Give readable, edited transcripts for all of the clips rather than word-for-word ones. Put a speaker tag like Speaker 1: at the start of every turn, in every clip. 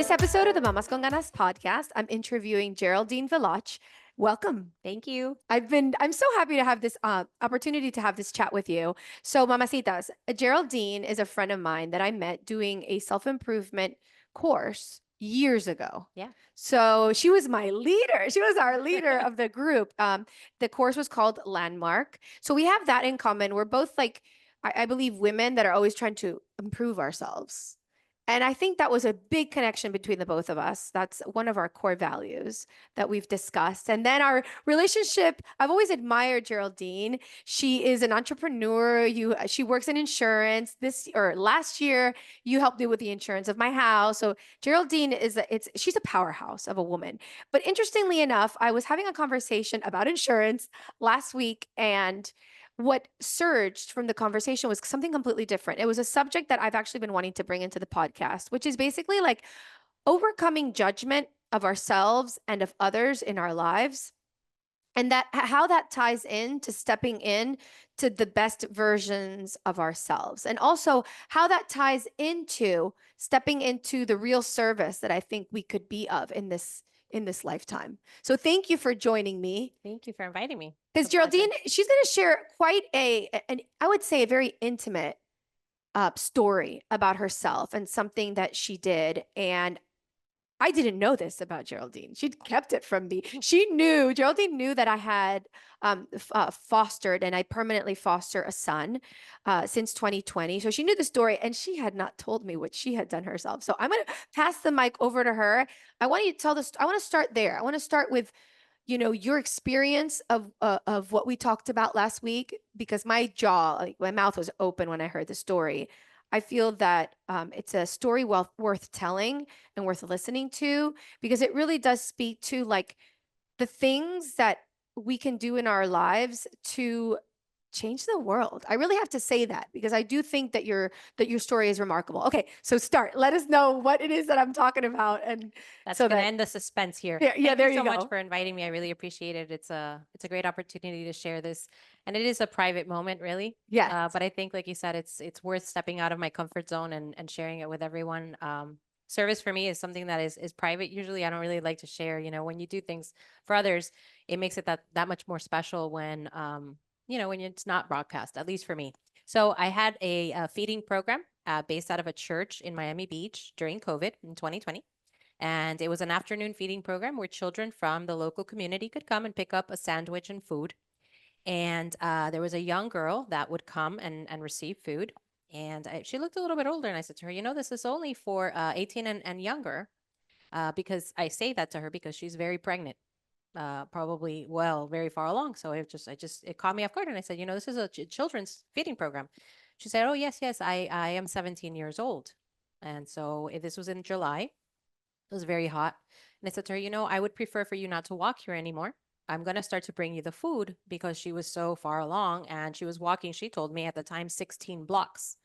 Speaker 1: this episode of the Mamas con Ganas podcast, I'm interviewing Geraldine Villoch. Welcome.
Speaker 2: Thank you.
Speaker 1: I'm so happy to have this opportunity to have this chat with you. So, mamacitas, Geraldine is a friend of mine that I met doing a self-improvement course years ago.
Speaker 2: Yeah.
Speaker 1: So she was my leader. She was our leader of the group. The course was called Landmark. So we have that in common. We're both like, I believe, women that are always trying to improve ourselves. And I think that was a big connection between the both of us. That's one of our core values that we've discussed. And then our relationship, I've always admired Geraldine. She is an entrepreneur. She works in insurance. Last year, you helped me with the insurance of my house. So Geraldine she's a powerhouse of a woman. But interestingly enough, I was having a conversation about insurance last week, and what surged from the conversation was something completely different. It was a subject that I've actually been wanting to bring into the podcast, which is basically like overcoming judgment of ourselves and of others in our lives, and that how that ties in to stepping in to the best versions of ourselves, and also how that ties into stepping into the real service that I think we could be of in this lifetime. So thank you for joining me.
Speaker 2: Thank you for inviting me.
Speaker 1: Because
Speaker 2: It's a pleasure.
Speaker 1: Geraldine, she's going to share quite I would say, a very intimate story about herself and something that she did. And I didn't know this about Geraldine. She'd kept it from me. Geraldine knew that I had fostered, and I permanently foster a son since 2020. So she knew the story, and she had not told me what she had done herself. So I'm going to pass the mic over to her. I want you to tell this. I want to start there. I want to start with your experience of what we talked about last week, because my mouth was open when I heard the story. I feel that it's a story worth telling and worth listening to, because it really does speak to like the things that we can do in our lives to change the world. I really have to say that, because I do think that your story is remarkable. Okay, so let us know what it is that I'm talking about, and
Speaker 2: That's
Speaker 1: so
Speaker 2: gonna
Speaker 1: that
Speaker 2: end the suspense here.
Speaker 1: yeah,
Speaker 2: Thank
Speaker 1: there
Speaker 2: you
Speaker 1: you
Speaker 2: so much
Speaker 1: go.
Speaker 2: for inviting me. I really appreciate it. It's a great opportunity to share this, and it is a private moment, really.
Speaker 1: Yes.
Speaker 2: But I think, like you said, it's worth stepping out of my comfort zone and sharing it with everyone. Service for me is something that is private. Usually, I don't really like to share. When you do things for others, it makes it that much more special when it's not broadcast. At least for me. So I had a feeding program based out of a church in Miami Beach during COVID in 2020. And it was an afternoon feeding program where children from the local community could come and pick up a sandwich and food. And there was a young girl that would come and receive food. And she looked a little bit older. And I said to her, this is only for 18 and younger. Because I say that to her because she's very pregnant, probably, well, very far along. So it caught me off guard. And I said, this is a children's feeding program. She said, oh, yes, yes, I am 17 years old. And so this was in July. It was very hot. And I said to her, I would prefer for you not to walk here anymore. I'm going to start to bring you the food, because she was so far along and she was walking, she told me at the time, 16 blocks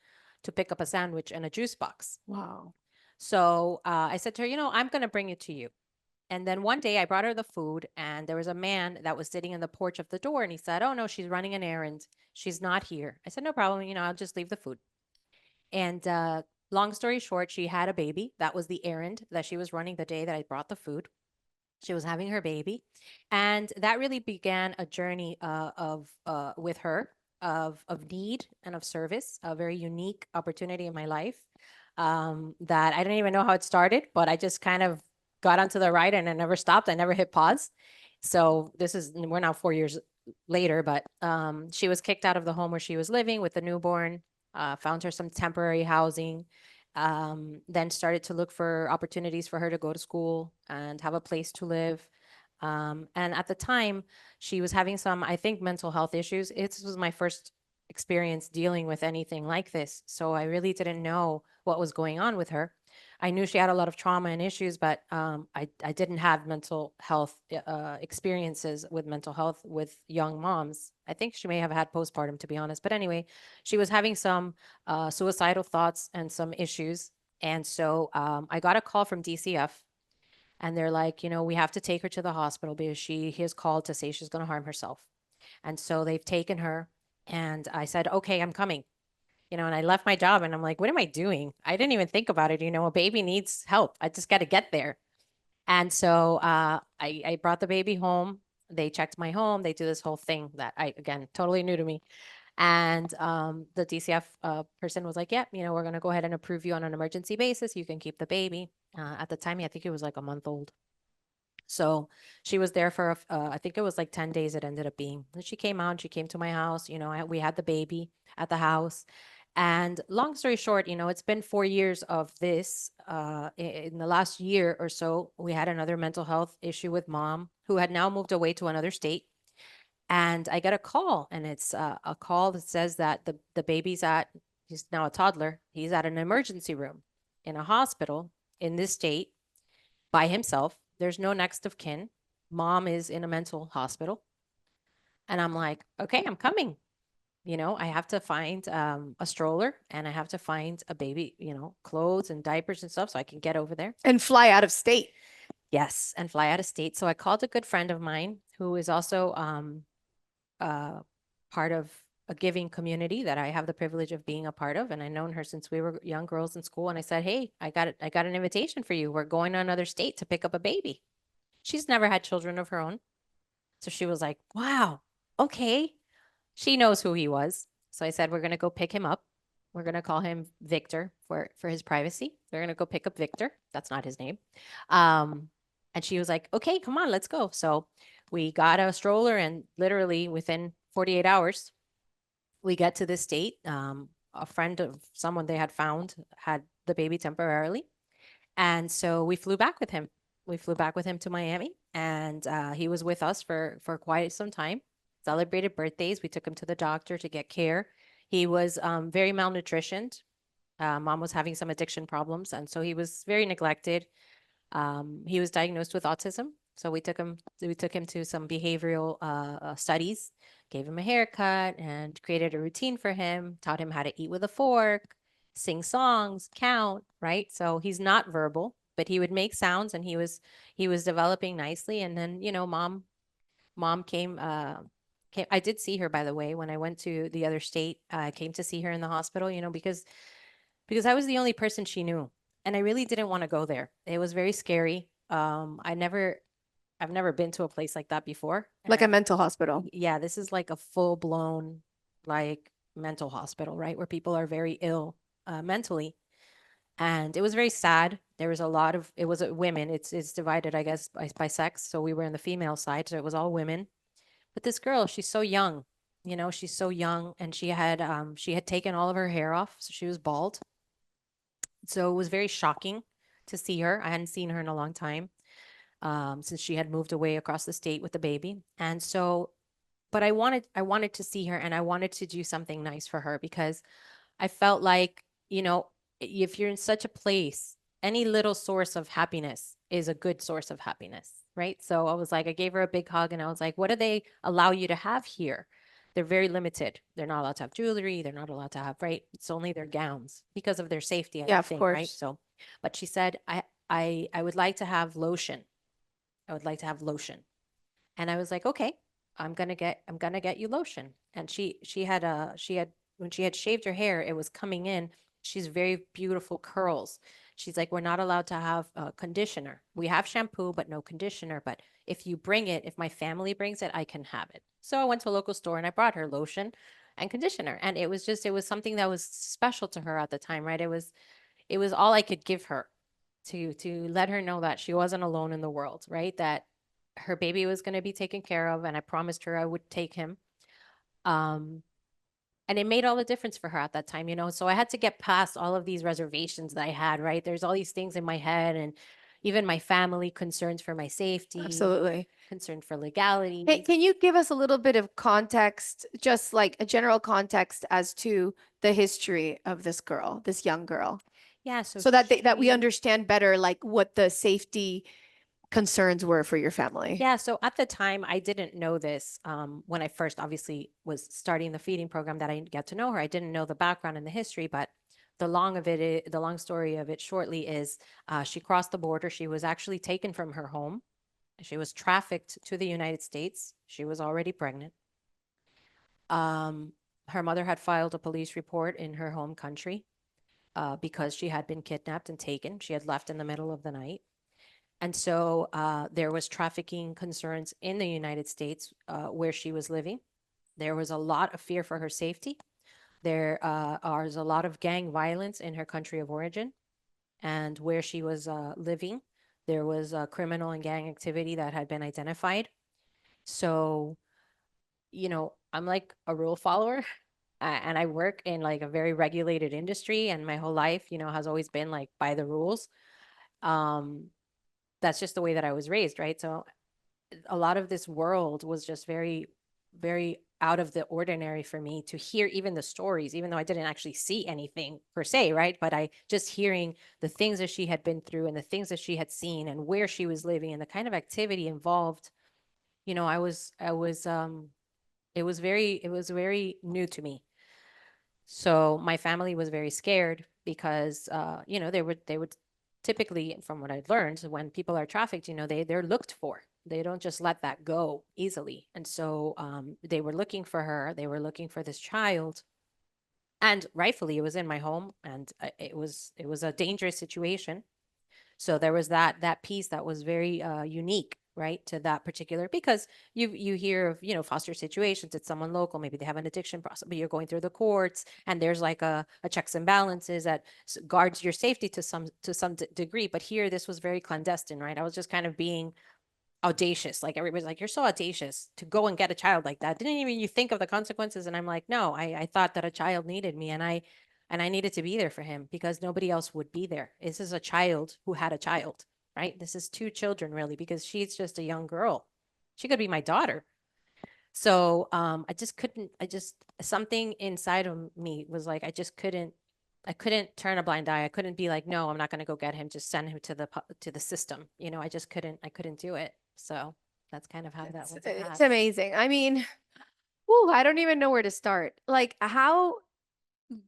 Speaker 2: to pick up a sandwich and a juice box.
Speaker 1: Wow.
Speaker 2: So I said to her, I'm going to bring it to you. And then one day I brought her the food, and there was a man that was sitting in the porch of the door, and he said, oh, no, she's running an errand. She's not here. I said, no problem. I'll just leave the food. And long story short, she had a baby. That was the errand that she was running the day that I brought the food. She was having her baby. And that really began a journey with her of need and of service, a very unique opportunity in my life that I don't even know how it started, but I just kind of got onto the ride and I never stopped. I never hit pause. So we're now 4 years later, but she was kicked out of the home where she was living with the newborn. Found her some temporary housing, then started to look for opportunities for her to go to school and have a place to live. And at the time, she was having some, I think, mental health issues. It was my first experience dealing with anything like this. So I really didn't know what was going on with her. I knew she had a lot of trauma and issues, but I didn't have mental health experiences with mental health with young moms. I think she may have had postpartum, to be honest. But anyway, she was having some suicidal thoughts and some issues. And so I got a call from DCF, and they're like, we have to take her to the hospital because she has called to say she's going to harm herself. And so they've taken her, and I said, okay, I'm coming. And I left my job and I'm like, what am I doing? I didn't even think about it. A baby needs help. I just got to get there. And so I brought the baby home. They checked my home. They do this whole thing that again, totally new to me. And the DCF person was like, yep, we're going to go ahead and approve you on an emergency basis. You can keep the baby. At the time, I think it was like a month old. So she was there for, I think it was like 10 days it ended up being. Then she came out, she came to my house, we had the baby at the house. And long story short, it's been 4 years of this. In the last year or so, we had another mental health issue with mom who had now moved away to another state. And I get a call, and it's a call that says that the baby's he's now a toddler, he's at an emergency room in a hospital in this state by himself. There's no next of kin. Mom is in a mental hospital. And I'm like, okay, I'm coming. I have to find a stroller and I have to find a baby, clothes and diapers and stuff so I can get over there.
Speaker 1: And fly out of state.
Speaker 2: Yes, and fly out of state. So I called a good friend of mine who is also uh, part of a giving community that I have the privilege of being a part of. And I've known her since we were young girls in school. And I said, hey, I got an invitation for you. We're going to another state to pick up a baby. She's never had children of her own. So she was like, wow, okay. She knows who he was. So I said, we're going to go pick him up. We're going to call him Victor for his privacy. They're going to go pick up Victor. That's not his name. And she was like, okay, come on, let's go. So we got a stroller, and literally within 48 hours, we get to this state. A friend of someone they had found had the baby temporarily. And so we flew back with him. We flew back with him to Miami, and he was with us for quite some time. Celebrated birthdays. We took him to the doctor to get care. He was very malnutritioned. Mom was having some addiction problems, and so he was very neglected. He was diagnosed with autism, so we took him to some behavioral studies, gave him a haircut, and created a routine for him. Taught him how to eat with a fork, sing songs, count. Right, so he's not verbal, but he would make sounds, and he was developing nicely. And then mom came. I did see her, by the way, when I went to the other state. I came to see her in the hospital, because I was the only person she knew. And I really didn't want to go there. It was very scary. I've never been to a place like that before.
Speaker 1: Like a mental hospital.
Speaker 2: Yeah, this is like a full blown, like, mental hospital, right? Where people are very ill mentally. And it was very sad. There was a lot of, it was women. It's divided, I guess, by sex. So we were in the female side, so it was all women. But this girl, she's so young. She's so young, and she had taken all of her hair off, so she was bald. So it was very shocking to see her. I hadn't seen her in a long time, since she had moved away across the state with the baby. And so, but I wanted to see her, and I wanted to do something nice for her, because I felt like, if you're in such a place, any little source of happiness is a good source of happiness, right? So I was like, I gave her a big hug, and I was like, what do they allow you to have here? They're very limited. They're not allowed to have jewelry. They're not allowed to have, right? It's only their gowns because of their safety, I
Speaker 1: Yeah, of
Speaker 2: think, right?
Speaker 1: course.
Speaker 2: So, but she said, I would like to have lotion. I would like to have lotion. And I was like, okay, I'm gonna get you lotion. And she had when she had shaved her hair, it was coming in. She's very beautiful curls. She's like, we're not allowed to have conditioner. We have shampoo, but no conditioner. But if my family brings it, I can have it. So I went to a local store and I brought her lotion and conditioner. And it was something that was special to her at the time, right? It was all I could give her to let her know that she wasn't alone in the world, right? That her baby was going to be taken care of, and I promised her I would take him. Um, and it made all the difference for her at that time. So I had to get past all of these reservations that I had, right? There's all these things in my head, and even my family concerns for my safety,
Speaker 1: Absolutely.
Speaker 2: concern for legality.
Speaker 1: Can you give us a little bit of context, just like a general context as to the history of this girl, this young girl,
Speaker 2: Yeah,
Speaker 1: so that we
Speaker 2: she-
Speaker 1: understand better, like what the safety concerns were for your family?
Speaker 2: Yeah, so at the time, I didn't know this. When I first obviously was starting the feeding program, that I didn't get to know her. I didn't know the background and the history, but the long story of it shortly is, she crossed the border. She was actually taken from her home. She was trafficked to the United States. She was already pregnant. Um, Her mother had filed a police report in her home country because she had been kidnapped and taken. She had left in the middle of the night. And so there was trafficking concerns in the United States where she was living. There was a lot of fear for her safety. There is a lot of gang violence in her country of origin. And where she was living, there was criminal and gang activity that had been identified. So, I'm like a rule follower. And I work in like a very regulated industry, and my whole life, has always been like by the rules. Um, that's just the way that I was raised, right? So a lot of this world was just very, very out of the ordinary for me to hear even the stories, even though I didn't actually see anything per se, right? But I just hearing the things that she had been through and the things that she had seen and where she was living and the kind of activity involved, it was very new to me. So my family was very scared because, they would typically, from what I'd learned, when people are trafficked, they're looked for. They don't just let that go easily. And so they were looking for her. They were looking for this child, and rightfully, it was in my home, and it was a dangerous situation. So there was that piece that was very unique, right, to that particular, because you hear of foster situations. It's someone local, maybe they have an addiction process, but you're going through the courts, and there's like a checks and balances that guards your safety to some degree. But here, this was very clandestine, right? I was just kind of being audacious. Like everybody's like, you're so audacious to go and get a child like that. Didn't even you think of the consequences? And I'm like, no, I thought that a child needed me, and I needed to be there for him because nobody else would be there. This is a child who had a child, right? This is two children really, because she's just a young girl. She could be my daughter. So I just couldn't, something inside of me was like, I couldn't turn a blind eye. I couldn't be like, no, I'm not going to go get him. Just send him to the system. I couldn't do it. So that's kind of how that was
Speaker 1: It's
Speaker 2: had.
Speaker 1: amazing. I mean, whew, I don't even know where to start. Like,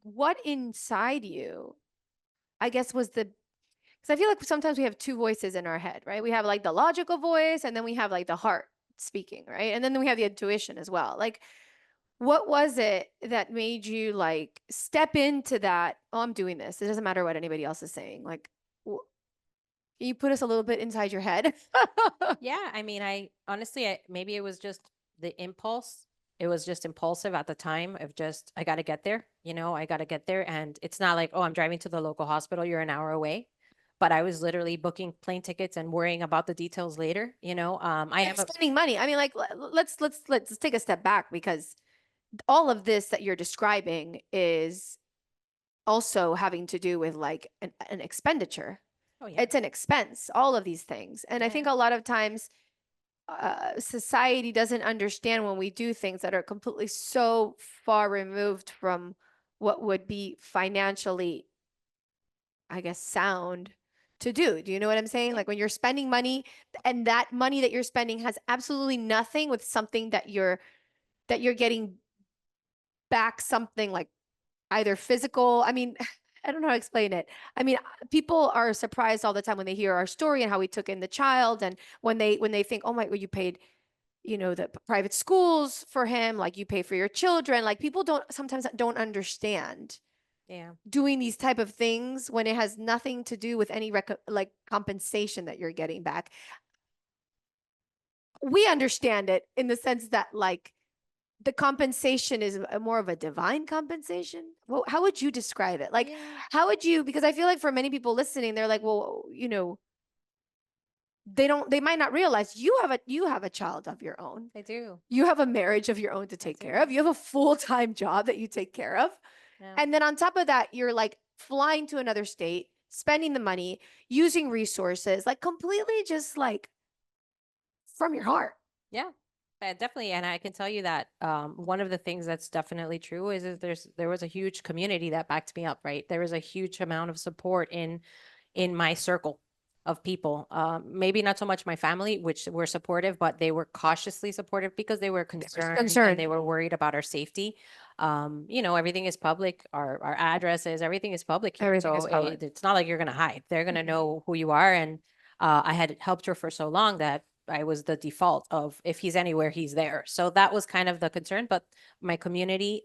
Speaker 1: what inside you, I guess, was because I feel like sometimes we have two voices in our head, right? We have like the logical voice, and then we have like the heart speaking, right? And then we have the intuition as well. Like, what was it that made you like step into that? Oh, I'm doing this. It doesn't matter what anybody else is saying. Like, can you put us a little bit inside your head?
Speaker 2: Yeah, I mean, I honestly, maybe it was just the impulse. It was just impulsive at the time of just, I got to get there, I got to get there. And it's not like, oh, I'm driving to the local hospital, you're an hour away. But I was literally booking plane tickets and worrying about the details later. I
Speaker 1: And
Speaker 2: am a,
Speaker 1: spending money. I mean, like, let's take a step back, because all of this that you're describing is also having to do with like an expenditure.
Speaker 2: oh, yeah,
Speaker 1: It's an expense, all of these things. And I
Speaker 2: yeah,
Speaker 1: think a lot of times society doesn't understand when we do things that are completely so far removed from what would be financially, I guess, sound to do. Do you know what I'm saying?
Speaker 2: yeah,
Speaker 1: Like when you're spending money, and that money that you're spending has absolutely nothing with something that you're getting back, something like either physical. I mean, I don't know how to explain it. I mean, people are surprised all the time when they hear our story and how we took in the child, and when they think, oh my, well, you paid, the private schools for him, like you pay for your children. Like people don't understand
Speaker 2: yeah,
Speaker 1: doing these type of things when it has nothing to do with any like compensation that you're getting back. We understand it in the sense that like the compensation is more of a divine compensation. Well, how would you describe it? Like,
Speaker 2: yeah.
Speaker 1: how would you, because I feel like for many people listening, they're like, well, they might not realize you have a child of your own.
Speaker 2: I do.
Speaker 1: You have a marriage of your own to
Speaker 2: I
Speaker 1: take care
Speaker 2: do.
Speaker 1: of. You have a full-time job that you take care of.
Speaker 2: Yeah.
Speaker 1: And then on top of that, you're like flying to another state, spending the money, using resources, like completely just like from your heart.
Speaker 2: Yeah, definitely. And I can tell you that one of the things that's definitely true is there was a huge community that backed me up, right? There was a huge amount of support in my circle of people. Maybe not so much my family, which were supportive, but they were cautiously supportive because they were concerned and they
Speaker 1: Concerned.
Speaker 2: were worried about our safety. Everything is public, our addresses, everything is public here.
Speaker 1: Everything
Speaker 2: So
Speaker 1: is public.
Speaker 2: it's not like you're going to hide. They're going to
Speaker 1: Mhm.
Speaker 2: know who you are. And I had helped her for so long that I was the default of if he's anywhere, he's there. So that was kind of the concern. But my community,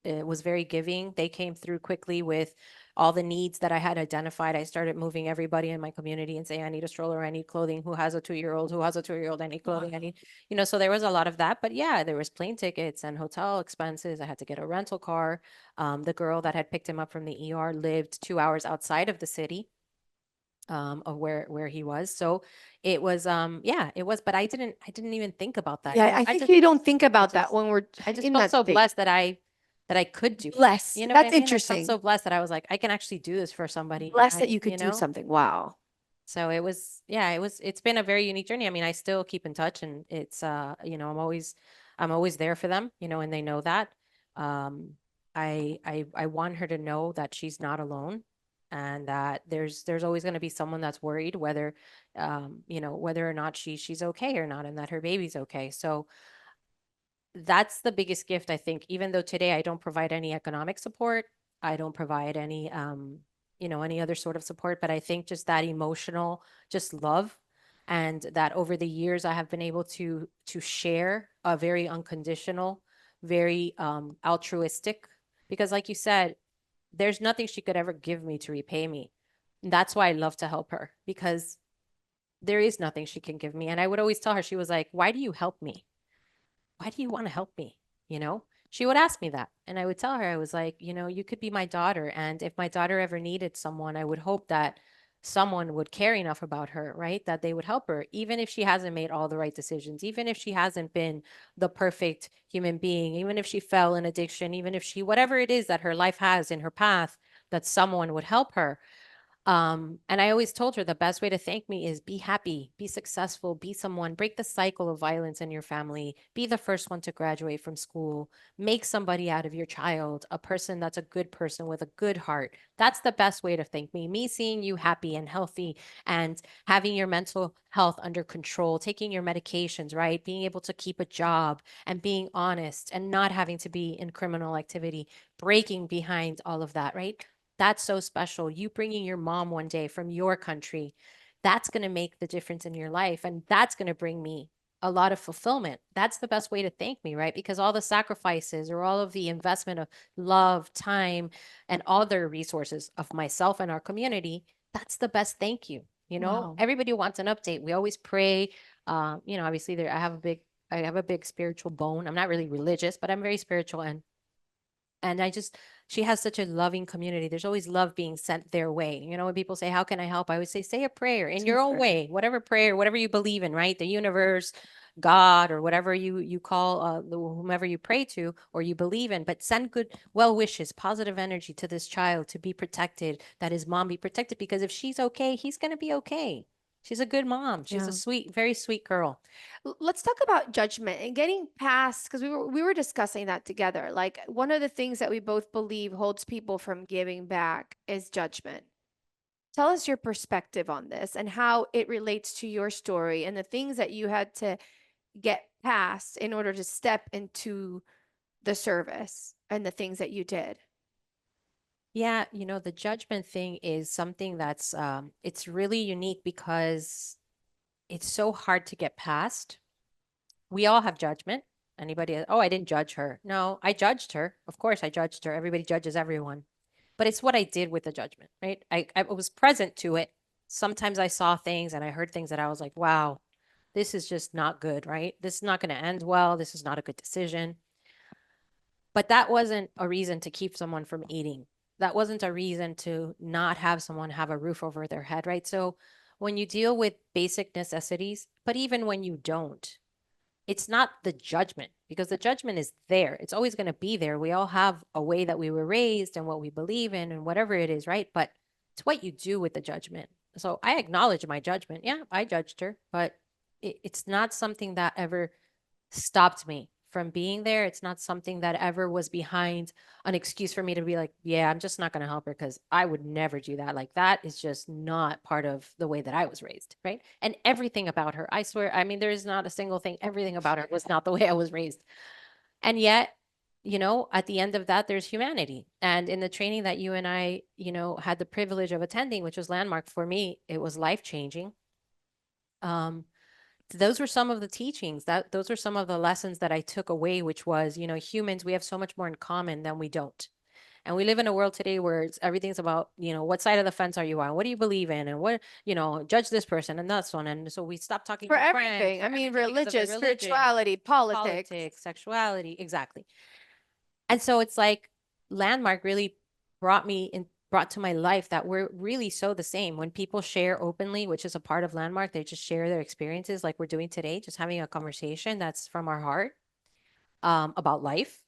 Speaker 2: it was very giving. They came through quickly with all the needs that I had identified. I started moving everybody in my community and saying, I need a stroller, I need clothing. Who has a 2 year old? Who has a 2 year old? I need clothing. I need, so there was a lot of that. But yeah, there was plane tickets and hotel expenses. I had to get a rental car. The girl that had picked him up from the ER lived 2 hours outside of the city of where he was. So it was yeah, it was, but I didn't even think about that.
Speaker 1: Yeah, I
Speaker 2: I
Speaker 1: think
Speaker 2: just
Speaker 1: you don't think
Speaker 2: I
Speaker 1: about that
Speaker 2: just
Speaker 1: when we're
Speaker 2: I just
Speaker 1: in
Speaker 2: felt
Speaker 1: that
Speaker 2: so
Speaker 1: state.
Speaker 2: blessed that I could do that.
Speaker 1: Blessed.
Speaker 2: You know what I
Speaker 1: That's
Speaker 2: mean? I felt
Speaker 1: interesting.
Speaker 2: so blessed that I was like, I can actually do this for somebody.
Speaker 1: Blessed that you could do something. Wow.
Speaker 2: So it was, yeah, it's been a very unique journey. I mean, I still keep in touch and it's, I'm always there for them, and they know that. Um, I want her to know that she's not alone and that there's always going to be someone that's worried whether or not she's okay or not and that her baby's okay. So that's the biggest gift, I think, even though today I don't provide any economic support, I don't provide any other sort of support, but I think just that emotional, just love, and that over the years I have been able to share a very unconditional, very altruistic, because like you said, there's nothing she could ever give me to repay me. And that's why I love to help her because there is nothing she can give me. And I would always tell her, she was like, why do you help me? Why do you want to help me? You know, she would ask me that. And I would tell her, I was like, you could be my daughter. And if my daughter ever needed someone, I would hope that someone would care enough about her, right? That they would help her, even if she hasn't made all the right decisions, even if she hasn't been the perfect human being, even if she fell in addiction, even if whatever it is that her life has in her path, that someone would help her. And I always told her the best way to thank me is be happy, be successful, be someone, break the cycle of violence in your family, be the first one to graduate from school, make somebody out of your child, a person that's a good person with a good heart. That's the best way to thank me. Me seeing you happy and healthy and having your mental health under control, taking your medications, right? Being able to keep a job and being honest and not having to be in criminal activity, breaking behind all of that, right? That's so special. You bringing your mom one day from your country, that's going to make the difference in your life. And that's going to bring me a lot of fulfillment. That's the best way to thank me, right? Because all the sacrifices or all of the investment of love, time, and other resources of myself and our community, that's the best thank you.
Speaker 1: Wow.
Speaker 2: Everybody wants an update. We always pray. Obviously there I have a big spiritual bone. I'm not really religious, but I'm very spiritual and she has such a loving community. There's always love being sent their way. When people say, how can I help? I always say a prayer in your own
Speaker 1: Super.
Speaker 2: way, whatever prayer, whatever you believe in, right? The universe, God, or whatever you call whomever you pray to or you believe in, but send good well wishes, positive energy to this child to be protected, that his mom be protected, because if she's okay, he's going to be okay. She's a good mom. She's a
Speaker 1: Yeah.
Speaker 2: sweet, very sweet girl.
Speaker 1: Let's talk about judgment and getting past, because we were discussing that together. Like one of the things that we both believe holds people from giving back is judgment. Tell us your perspective on this and how it relates to your story and the things that you had to get past in order to step into the service and the things that you did.
Speaker 2: Yeah, the judgment thing is something that's it's really unique because it's so hard to get past. We all have judgment. Anybody, oh, I didn't judge her. No, I judged her. Of course I judged her. Everybody judges everyone. But it's what I did with the judgment, right? I was present to it. Sometimes I saw things and I heard things that I was like, wow, this is just not good, right? This is not going to end well. This is not a good decision. But that wasn't a reason to keep someone from eating. That wasn't a reason to not have someone have a roof over their head, right? So when you deal with basic necessities, but even when you don't, it's not the judgment, because the judgment is there. It's always going to be there. We all have a way that we were raised and what we believe in and whatever it is, right? But it's what you do with the judgment. So I acknowledge my judgment. Yeah, I judged her, but it's not something that ever stopped me from being there. It's not something that ever was behind an excuse for me to be like, yeah, I'm just not going to help her because I would never do that. Like that is just not part of the way that I was raised, right? And everything about her, I swear, I mean, there is not a single thing, everything about her was not the way I was raised. And yet, at the end of that, there's humanity. And in the training that you and I, had the privilege of attending, which was landmark for me, it was life changing. those were some of the teachings, that those are some of the lessons that I took away, which was, humans, we have so much more in common than we don't. And we live in a world today where everything's about, what side of the fence are you on? What do you believe in? And what, judge this person and that one. And so we stop talking
Speaker 1: For
Speaker 2: to friends
Speaker 1: everything.
Speaker 2: for
Speaker 1: I mean,
Speaker 2: everything because of it.
Speaker 1: religious,
Speaker 2: Religion,
Speaker 1: spirituality, politics.
Speaker 2: politics, sexuality. Exactly. And so it's like Landmark really brought to my life that we're really so the same. When people share openly, which is a part of Landmark, they just share their experiences like we're doing today, just having a conversation that's from our heart, about life.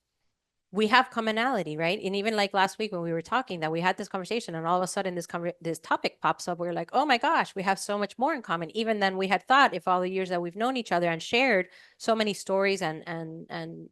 Speaker 2: We have commonality, right? And even like last week when we were talking, that we had this conversation, and all of a sudden this topic pops up. We're like, oh my gosh, we have so much more in common, even than we had thought. If all the years that we've known each other and shared so many stories and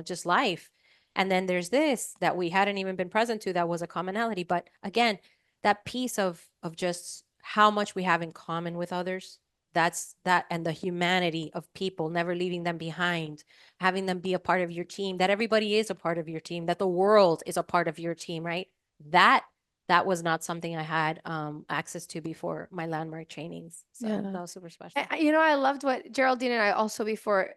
Speaker 2: just life, and then there's this that we hadn't even been present to, that was a commonality. But again, that piece of just how much we have in common with others. That's that, and the humanity of people, never leaving them behind, having them be a part of your team, that everybody is a part of your team, that the world is a part of your team, right? That that was not something I had access to before my Landmark trainings. So
Speaker 1: Yeah.
Speaker 2: that was super special.
Speaker 1: I loved what Geraldine and I also before,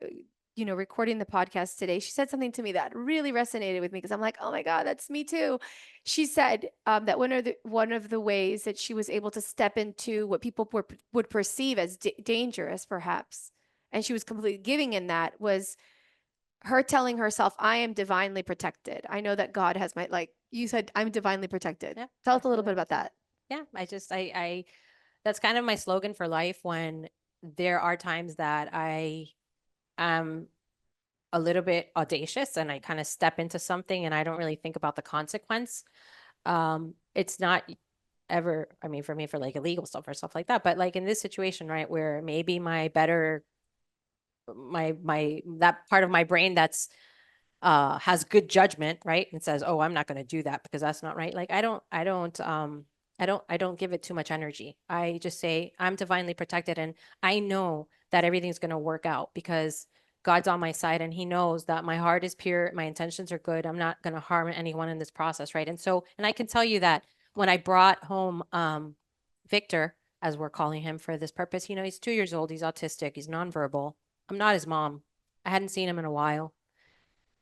Speaker 1: recording the podcast today, she said something to me that really resonated with me because I'm like, oh my God, that's me too. She said that one of the ways that she was able to step into what people would perceive as dangerous, perhaps, and she was completely giving in that was her telling herself, I am divinely protected. I know that God has like you said, I'm divinely protected.
Speaker 2: Yeah,
Speaker 1: Tell us
Speaker 2: that's
Speaker 1: a little
Speaker 2: what
Speaker 1: bit
Speaker 2: it was.
Speaker 1: about that.
Speaker 2: Yeah, I that's kind of my slogan for life. When there are times that I am a little bit audacious and I kind of step into something and I don't really think about the consequence. It's not ever, I mean, for me, for like illegal stuff or stuff like that, but like in this situation, right, where maybe my that part of my brain that's has good judgment, right, and says, oh, I'm not going to do that because that's not right. Like I don't give it too much energy. I just say I'm divinely protected, and I know that everything's going to work out because God's on my side, and he knows that my heart is pure, my intentions are good. I'm not going to harm anyone in this process, right? And so, and I can tell you that when I brought home Victor, as we're calling him for this purpose, he's 2 years old, he's autistic, he's nonverbal. I'm not his mom. I hadn't seen him in a while.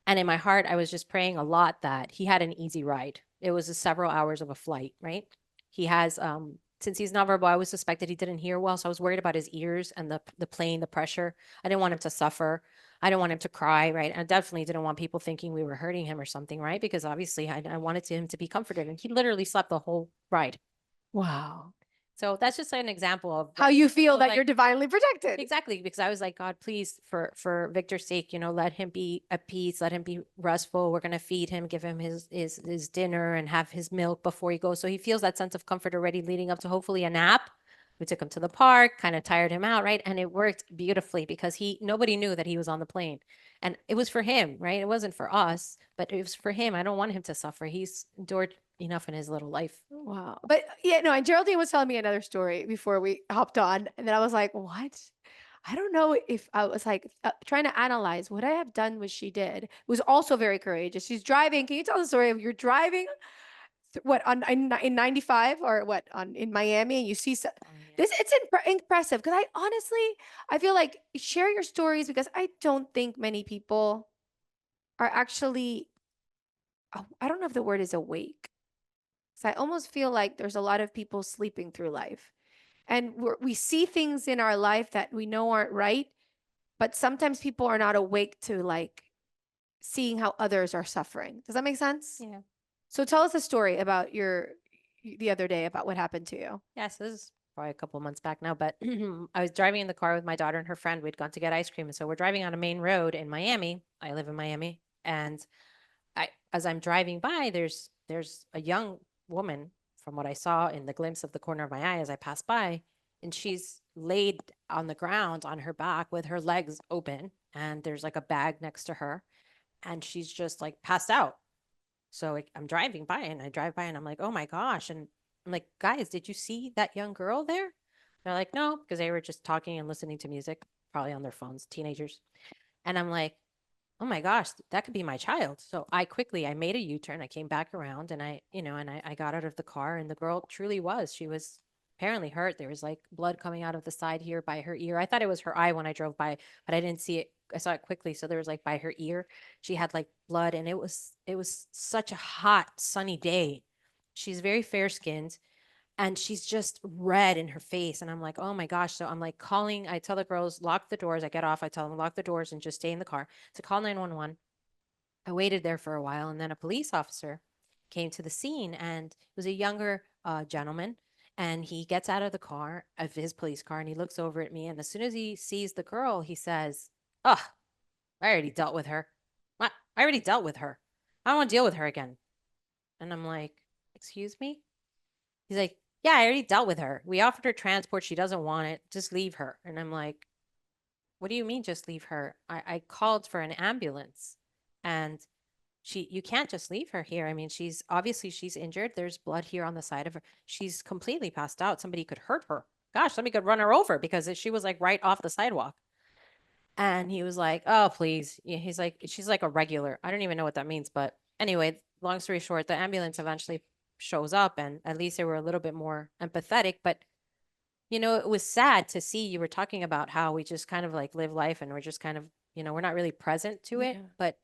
Speaker 2: And in my heart, I was just praying a lot that he had an easy ride. It was several hours of a flight, right? He has, since he's nonverbal, I always suspected he didn't hear well. So I was worried about his ears and the plane, the pressure. I didn't want him to suffer. I didn't want him to cry, right? I definitely didn't want people thinking we were hurting him or something, right? Because obviously I wanted him to be comforted. And he literally slept the whole ride.
Speaker 1: Wow.
Speaker 2: So that's just an example of
Speaker 1: How you feel
Speaker 2: of
Speaker 1: that you're
Speaker 2: like
Speaker 1: divinely protected.
Speaker 2: exactly, because I was like, God, please, for Victor's sake, let him be at peace, let him be restful. We're gonna feed him, give him his dinner, and have his milk before he goes, so he feels that sense of comfort already leading up to hopefully a nap. We took him to the park, kind of tired him out, right? And it worked beautifully because nobody knew that he was on the plane, and it was for him, right? It wasn't for us, but it was for him. I don't want him to suffer. He's endured enough in his little life.
Speaker 1: Wow. But yeah, no, and Geraldine was telling me another story before we hopped on. And then I was like, what? I don't know if I was like trying to analyze what I have done, what she did. It was also very courageous. She's driving. Can you tell the story of you're driving what on in 95 or what on in Miami and you see
Speaker 2: Oh, yeah.
Speaker 1: this it's impressive because I honestly I feel like share your stories because I don't think many people are actually I don't know if the word is awake. So I almost feel like there's a lot of people sleeping through life. And we see things in our life that we know aren't right, but sometimes people are not awake to like seeing how others are suffering. Does that make sense?
Speaker 2: Yeah.
Speaker 1: So tell us a story about the other day about what happened to you.
Speaker 2: Yeah, so this is probably a couple months back now, but I was driving in the car with my daughter and her friend. We'd gone to get ice cream. And so we're driving on a main road in Miami. I live in Miami. And as I'm driving by, there's a young woman, from what I saw in the glimpse of the corner of my eye as I passed by, and she's laid on the ground on her back with her legs open, and there's like a bag next to her, and she's just like passed out. So I'm driving by and I drive by and I'm like, oh my gosh. And I'm like, guys, did you see that young girl there? They're like, no, because they were just talking and listening to music, probably on their phones, teenagers. And I'm like, oh my gosh, that could be my child. So I made a U-turn. I came back around and I got out of the car, and the girl truly was. She was apparently hurt. There was like blood coming out of the side here by her ear. I thought it was her eye when I drove by, but I didn't see it. I saw it quickly. So there was like by her ear, she had like blood, and it was such a hot, sunny day. She's very fair skinned, and she's just red in her face. And I'm like, oh my gosh. So I'm like calling, I tell the girls, lock the doors. I get off, I tell them, lock the doors and just stay in the car. To call 911. I waited there for a while, and then a police officer came to the scene, and it was a younger gentleman. And he gets out of the car, of his police car, and he looks over at me. And as soon as he sees the girl, he says, oh, I already dealt with her. I already dealt with her. I don't want to deal with her again. And I'm like, excuse me? He's like, yeah, I already dealt with her. We offered her transport. She doesn't want it. Just leave her. And I'm like, what do you mean just leave her? I called for an ambulance, and you can't just leave her here. I mean, she's injured. There's blood here on the side of her. She's completely passed out. Somebody could hurt her. Gosh, somebody could run her over because she was like right off the sidewalk. And he was like, oh, please. Yeah, he's like, she's like a regular. I don't even know what that means. But anyway, long story short, the ambulance eventually shows up, and at least they were a little bit more empathetic. But, it was sad to see. You were talking about how we just kind of like live life, and we're just kind of, we're not really present to it.
Speaker 1: Yeah.
Speaker 2: But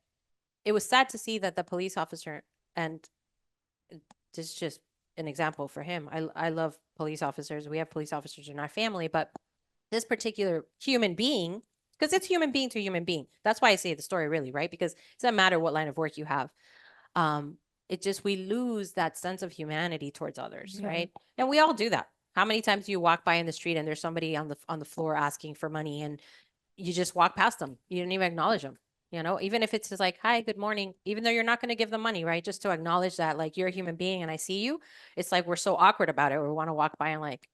Speaker 2: it was sad to see that the police officer, and this is just an example for him. I love police officers. We have police officers in our family, but this particular human being, because it's human being to human being. That's why I say the story really, right? Because it doesn't matter what line of work you have. Um, we lose that sense of humanity towards others,
Speaker 1: Yeah.
Speaker 2: right? And we all do that. How many times do you walk by in the street and there's somebody on the floor asking for money, and you just walk past them? You don't even acknowledge them. Even if it's just like, hi, good morning, even though you're not going to give them money, right? Just to acknowledge that, like, you're a human being and I see you. It's like we're so awkward about it. We want to walk by and like,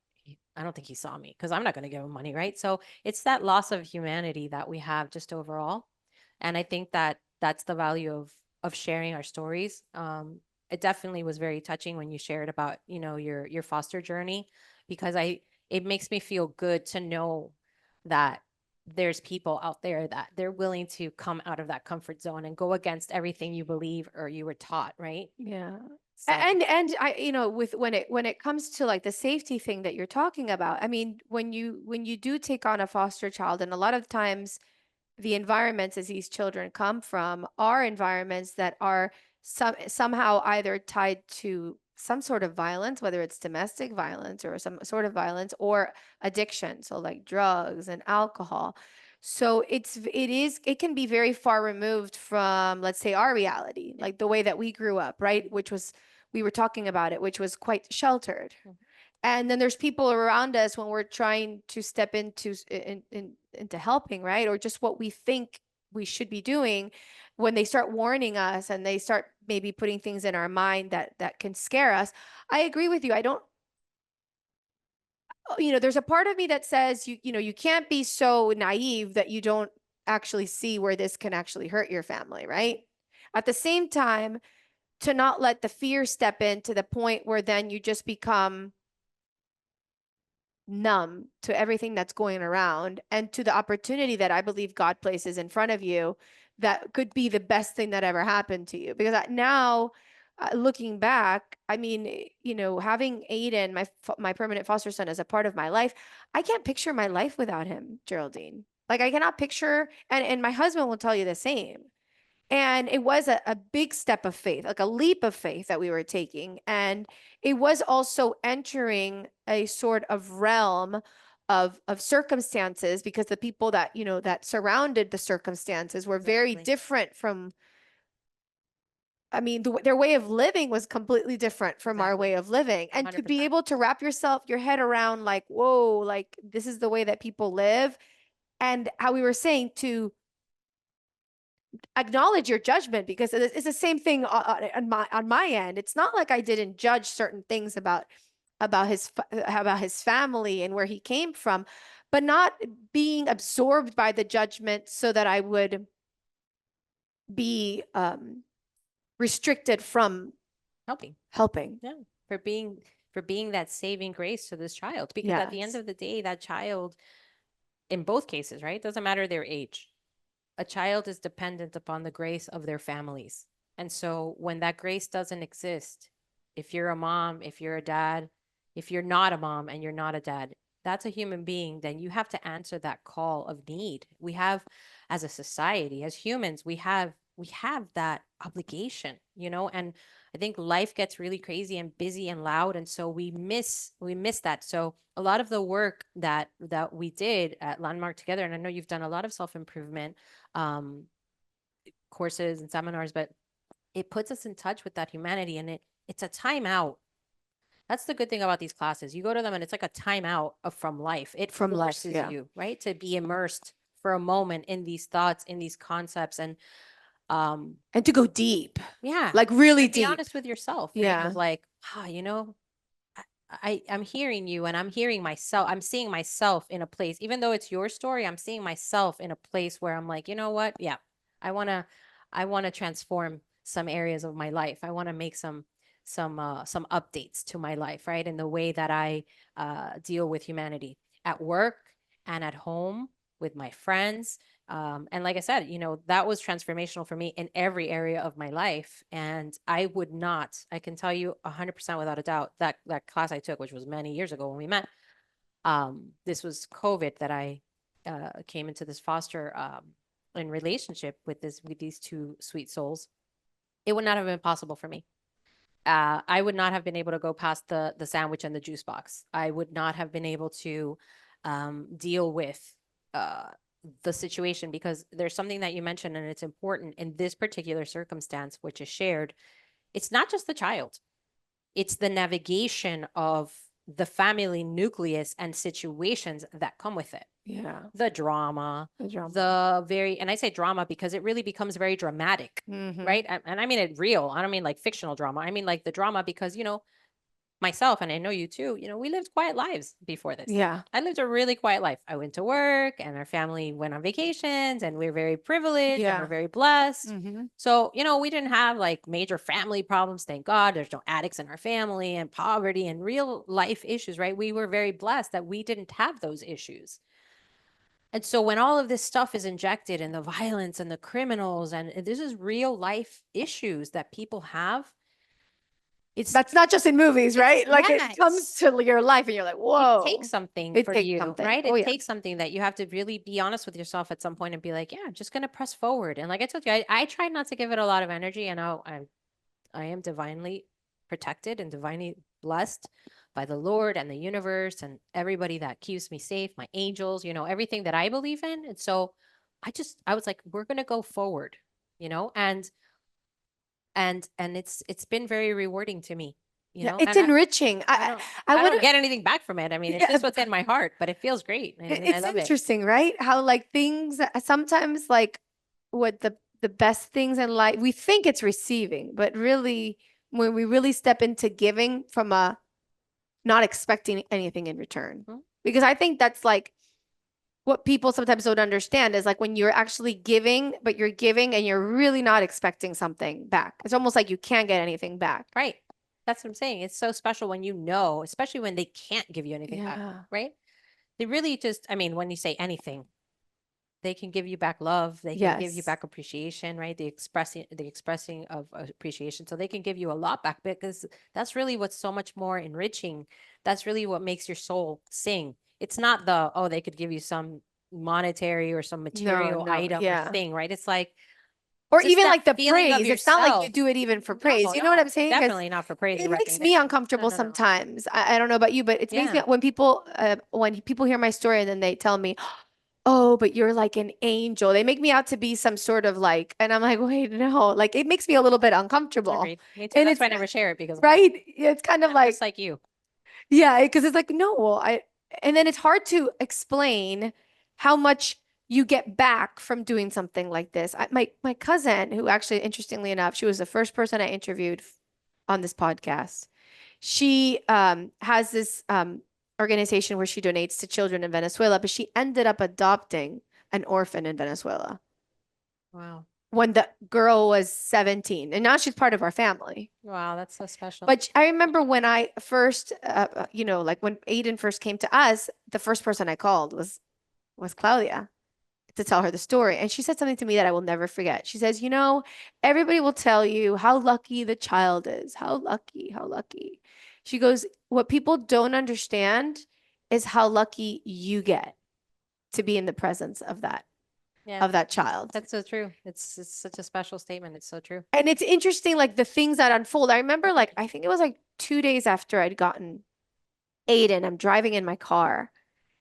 Speaker 2: I don't think he saw me because I'm not going to give him money, right? So it's that loss of humanity that we have just overall. And I think that that's the value of sharing our stories. It definitely was very touching when you shared about, your foster journey, because it makes me feel good to know that there's people out there that they're willing to come out of that comfort zone and go against everything you believe or you were taught, right?
Speaker 1: Yeah.
Speaker 2: So
Speaker 1: And I, with when it comes to like the safety thing that you're talking about, I mean, when you do take on a foster child, and a lot of times the environments as these children come from are environments that are somehow either tied to some sort of violence, whether it's domestic violence or some sort of violence, or addiction, so like drugs and alcohol. So it can be very far removed from, let's say, our reality, like the way that we grew up, right? Which was, we were talking about it, which was quite sheltered.
Speaker 2: Mhm.
Speaker 1: And then there's people around us when we're trying to step into helping, right? Or just what we think we should be doing, when they start warning us and they start maybe putting things in our mind that can scare us. I agree with you. I don't, there's a part of me that says you can't be so naive that you don't actually see where this can actually hurt your family, right? At the same time, to not let the fear step in to the point where then you just become numb to everything that's going around and to the opportunity that I believe God places in front of you that could be the best thing that ever happened to you. Because now, looking back, I mean, having Aiden, my permanent foster son, as a part of my life, I can't picture my life without him, Geraldine. Like I cannot picture, and my husband will tell you the same. And it was a big step of faith, like a leap of faith that we were taking. And it was also entering a sort of realm of circumstances, because the people that, that surrounded the circumstances were very
Speaker 2: Exactly.
Speaker 1: different from, I mean, their way of living was completely different from our
Speaker 2: Exactly.
Speaker 1: way of living. And to be
Speaker 2: 100%.
Speaker 1: able to wrap your head around like, whoa, like this is the way that people live. And how we were saying to acknowledge your judgment, because it's the same thing on my end. It's not like I didn't judge certain things about his family and where he came from, but not being absorbed by the judgment so that I would be restricted from
Speaker 2: Helping.
Speaker 1: helping.
Speaker 2: Yeah. For being that saving grace to this child. Because at the end
Speaker 1: Yes.
Speaker 2: of the day, that child, in both cases, right? Doesn't matter their age. A child is dependent upon the grace of their families. And so when that grace doesn't exist, if you're a mom, if you're a dad, if you're not a mom and you're not a dad, that's a human being, then you have to answer that call of need. We have, as a society, as humans, we have that obligation, and I think life gets really crazy and busy and loud, and so we miss that. So a lot of the work that we did at Landmark together, and I know you've done a lot of self-improvement um, courses and seminars, but it puts us in touch with that humanity, and it's a timeout. That's the good thing about these classes. You go to them and it's like a timeout from life. It
Speaker 1: From life,
Speaker 2: forces
Speaker 1: yeah.
Speaker 2: you, right, to be immersed for a moment in these thoughts, in these concepts, and um,
Speaker 1: And to go deep,
Speaker 2: yeah,
Speaker 1: like really
Speaker 2: and be
Speaker 1: deep.
Speaker 2: honest with yourself, right?
Speaker 1: Yeah.
Speaker 2: Of like, I'm hearing you and I'm hearing myself. I'm seeing myself in a place, even though it's your story, I'm seeing myself in a place where I'm like, you know what? Yeah, I want to, I want to transform some areas of my life. I want to make some updates to my life, right? In the way that I deal with humanity at work and at home with my friends. And like I said, that was transformational for me in every area of my life. And I would not, I can tell you 100% without a doubt that that class I took, which was many years ago when we met, this was COVID that I came into this foster in relationship with these two sweet souls. It would not have been possible for me. I would not have been able to go past the sandwich and the juice box. I would not have been able to deal with uh, the situation, because there's something that you mentioned and it's important in this particular circumstance, which is shared. It's not just the child; it's the navigation of the family nucleus and situations that come with it,
Speaker 1: Yeah.
Speaker 2: the drama,
Speaker 1: The drama.
Speaker 2: and I say drama because it really becomes very dramatic,
Speaker 1: Mm-hmm.
Speaker 2: right? And I mean it real. I don't mean like fictional drama. I mean like the drama because, myself, and I know you too, we lived quiet lives before this.
Speaker 1: Yeah.
Speaker 2: I lived a really quiet life. I went to work and our family went on vacations and we're very privileged and we're
Speaker 1: Yeah.
Speaker 2: very blessed.
Speaker 1: Mm-hmm.
Speaker 2: So, we didn't have like major family problems. Thank God there's no addicts in our family and poverty and real life issues, right? We were very blessed that we didn't have those issues. And so when all of this stuff is injected and the violence and the criminals and this is real life issues that people have, it's
Speaker 1: That's not just in movies, right? Like it comes
Speaker 2: yes.
Speaker 1: to your life and you're like,
Speaker 2: It takes
Speaker 1: whoa.
Speaker 2: something
Speaker 1: It
Speaker 2: for
Speaker 1: takes
Speaker 2: you,
Speaker 1: something.
Speaker 2: right?
Speaker 1: Oh
Speaker 2: It
Speaker 1: yeah.
Speaker 2: takes something that you have to really be honest with yourself at some point and be like, yeah, I'm just gonna press forward. And like I told you, I try not to give it a lot of energy. And I am divinely protected and divinely blessed by the Lord and the universe and everybody that keeps me safe, my angels, everything that I believe in. And so I was like, we're gonna go forward, and it's been very rewarding to me,
Speaker 1: Yeah. It's
Speaker 2: and
Speaker 1: enriching.
Speaker 2: I don't
Speaker 1: I
Speaker 2: I
Speaker 1: want
Speaker 2: don't
Speaker 1: to,
Speaker 2: get anything back from it. I mean, it's
Speaker 1: yeah,
Speaker 2: just what's in my heart, but it feels great and I
Speaker 1: it's
Speaker 2: love it.
Speaker 1: interesting, right? How like things sometimes like what the best things in life we think it's receiving, but really when we really step into giving from a not expecting anything in return.
Speaker 2: Mhm.
Speaker 1: Because I think that's like what people sometimes don't understand is like when you're actually giving, but you're giving and you're really not expecting something back. It's almost like you can't get anything back.
Speaker 2: Right. That's what I'm saying. It's so special when especially when they can't give you anything back,
Speaker 1: Yeah.
Speaker 2: right? They really just, I mean, when you say anything, they can give you back love, they can give you
Speaker 1: Yes.
Speaker 2: back appreciation, right? The expressing of appreciation. So they can give you a lot back because that's really what's so much more enriching. That's really what makes your soul sing. It's not they could give you some monetary or some
Speaker 1: No,
Speaker 2: material
Speaker 1: no.
Speaker 2: item or
Speaker 1: Yeah.
Speaker 2: thing, right? It's like
Speaker 1: Or
Speaker 2: just
Speaker 1: even
Speaker 2: that
Speaker 1: like the
Speaker 2: feeling of
Speaker 1: praise. It's not like you
Speaker 2: yourself.
Speaker 1: do it even for
Speaker 2: No,
Speaker 1: praise. You know what I'm
Speaker 2: no,
Speaker 1: saying? Because
Speaker 2: definitely not for praise
Speaker 1: it
Speaker 2: and
Speaker 1: makes me
Speaker 2: recognition. No,
Speaker 1: uncomfortable
Speaker 2: no, no.
Speaker 1: sometimes. I don't know about you, but it makes me
Speaker 2: Yeah.
Speaker 1: when people hear my story and then they tell me, "Oh, but you're like an angel." They make me out to be some sort of like, and I'm like, "Wait, no." Like it makes me a little bit uncomfortable.
Speaker 2: Agreed. Me too.
Speaker 1: And
Speaker 2: That's
Speaker 1: it's
Speaker 2: why I never share it because I'm like,
Speaker 1: right. It's kind of
Speaker 2: I'm
Speaker 1: like
Speaker 2: just like you.
Speaker 1: yeah, because it's like, no, well, and then it's hard to explain how much you get back from doing something like this. My cousin, who actually, interestingly enough, she was the first person I interviewed on this podcast. She has this organization where she donates to children in Venezuela, but she ended up adopting an orphan in Venezuela
Speaker 2: Wow.
Speaker 1: when the girl was 17, and now she's part of our family.
Speaker 2: Wow, that's so special.
Speaker 1: But I remember when I first, like when Aiden first came to us, the first person I called was Claudia to tell her the story. And she said something to me that I will never forget. She says, everybody will tell you how lucky the child is. How lucky, how lucky. She goes, what people don't understand is how lucky you get to be in the presence
Speaker 2: Yeah,
Speaker 1: of that child.
Speaker 2: that's so true. It's such a special statement. It's so true.
Speaker 1: And it's interesting, like the things that unfold. I remember, like, I think it was like 2 days after I'd gotten Aiden, I'm driving in my car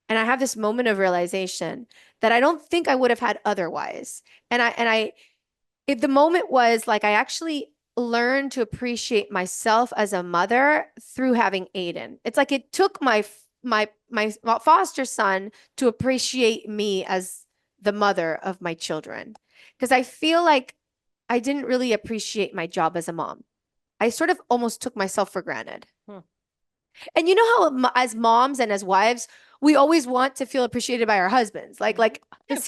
Speaker 1: and I have this moment of realization that I don't think I would have had otherwise. The moment was like, I actually learned to appreciate myself as a mother through having Aiden. It's like it took my foster son to appreciate me as the mother of my children. Because I feel like I didn't really appreciate my job as a mom. I sort of almost took myself for granted.
Speaker 2: Hmm.
Speaker 1: And you know how as moms and as wives, we always want to feel appreciated by our husbands. Like
Speaker 2: Yeah,
Speaker 1: does
Speaker 2: of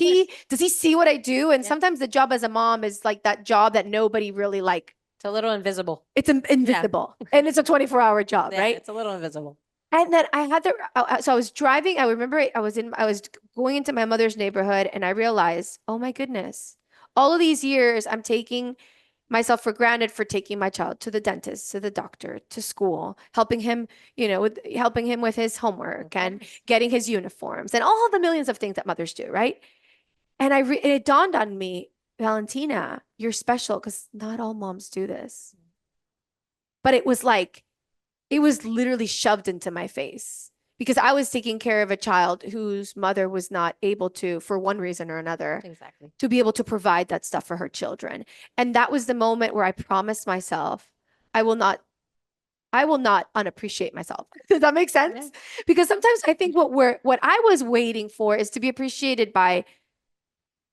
Speaker 2: course.
Speaker 1: he see what I do? And
Speaker 2: Yeah.
Speaker 1: sometimes the job as a mom is like that job that nobody really like.
Speaker 2: It's a little invisible.
Speaker 1: It's invisible. And it's a 24-hour job,
Speaker 2: Yeah,
Speaker 1: right?
Speaker 2: it's a little invisible.
Speaker 1: And then I had so I was driving. I remember I was going into my mother's neighborhood and I realized, oh my goodness, all of these years I'm taking myself for granted for taking my child to the dentist, to the doctor, to school, helping him, helping him with his homework
Speaker 2: Of
Speaker 1: and
Speaker 2: course.
Speaker 1: getting his uniforms and all the millions of things that mothers do, right? And it dawned on me, Valentina, you're special because not all moms do this. But it was literally shoved into my face because I was taking care of a child whose mother was not able to, for one reason or another,
Speaker 2: Exactly.
Speaker 1: to be able to provide that stuff for her children. And that was the moment where I promised myself, I will not, I will not unappreciate myself. Does that make
Speaker 2: Yeah.
Speaker 1: sense? Because sometimes I think what I was waiting for is to be appreciated by